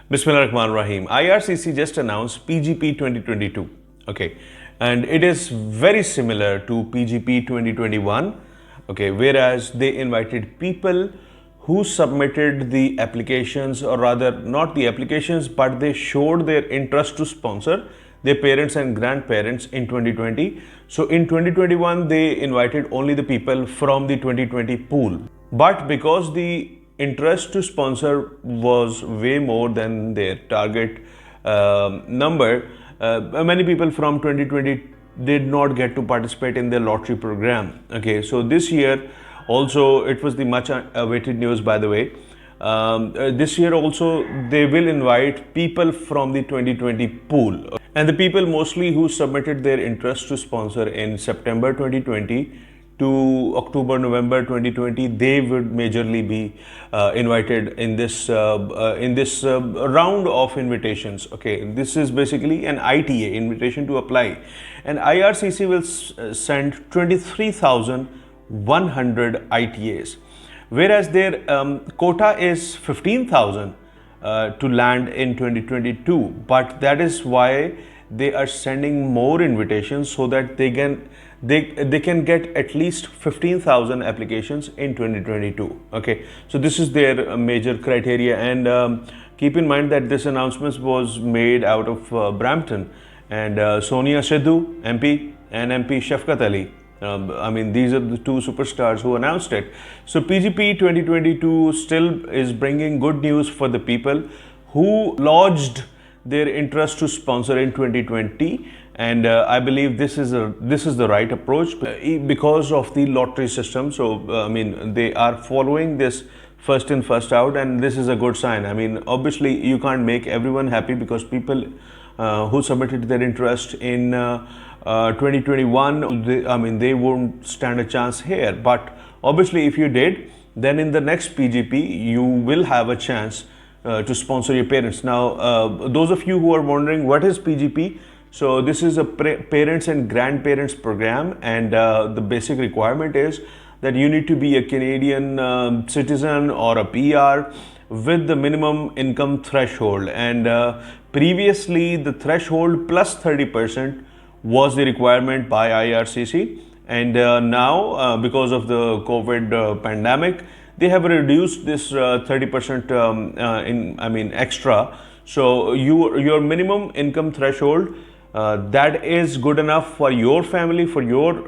Bismillahirrahmanirrahim. IRCC just announced PGP 2022. Okay, and it is very similar to PGP 2021. Okay, whereas they invited people who submitted the applications, or rather, not the applications, but they showed their interest to sponsor their parents and grandparents in 2020. So in 2021, they invited only the people from the 2020 pool. But because the interest to sponsor was way more than their target number, many people from 2020 did not get to participate in the lottery program. Okay, so this year also, it was the much awaited news, by the way. This year also they will invite people from the 2020 pool, and the people mostly who submitted their interest to sponsor in September 2020 to October, November 2020, they would majorly be invited in this round of invitations. Okay, this is basically an ITA, invitation to apply, and IRCC will send 23,100 ITAs, whereas their quota is 15,000 to land in 2022. But that is why they are sending more invitations, so that they can get at least 15,000 applications in 2022. Okay, so this is their major criteria, and keep in mind that this announcement was made out of Brampton, and Sonia Sidhu, MP, and MP Shafqat Ali. I mean, these are the two superstars who announced it. So PGP 2022 still is bringing good news for the people who lodged their interest to sponsor in 2020, and I believe this is the right approach because of the lottery system. So I mean, they are following this first in, first out, and this is a good sign. I mean, obviously you can't make everyone happy, because people who submitted their interest in 2021, they won't stand a chance here. But obviously, if you did, then in the next PGP you will have a chance to sponsor your parents. Now, those of you who are wondering what is PGP, so this is a parents and grandparents program, and the basic requirement is that you need to be a Canadian citizen or a PR with the minimum income threshold, and previously the threshold plus 30% was the requirement by IRCC, and now because of the COVID pandemic, they have reduced this 30% extra. So your minimum income threshold, that is good enough for your family, for your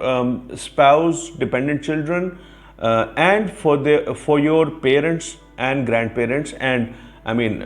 spouse, dependent children, and for your parents and grandparents, and I mean,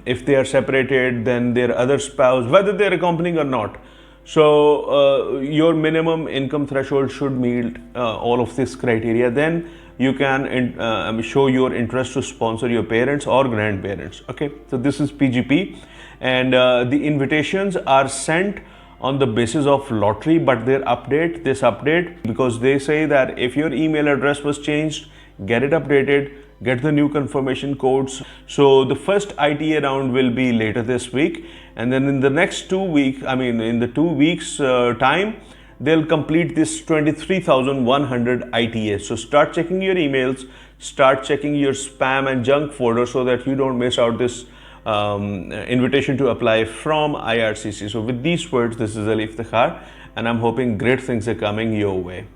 if they are separated, then their other spouse, whether they are accompanying or not. So your minimum income threshold should meet all of this criteria. Then you can show your interest to sponsor your parents or grandparents. Okay, so this is PGP, and the invitations are sent on the basis of lottery, but this update, because they say that if your email address was changed, get it updated, get the new confirmation codes. So the first ITA round will be later this week, and then in the next 2 weeks, in the 2 weeks time, they'll complete this 23,100 ITAs. So start checking your emails, start checking your spam and junk folder, so that you don't miss out this invitation to apply from IRCC. So with these words, this is Ali Iftikhar, and I'm hoping great things are coming your way.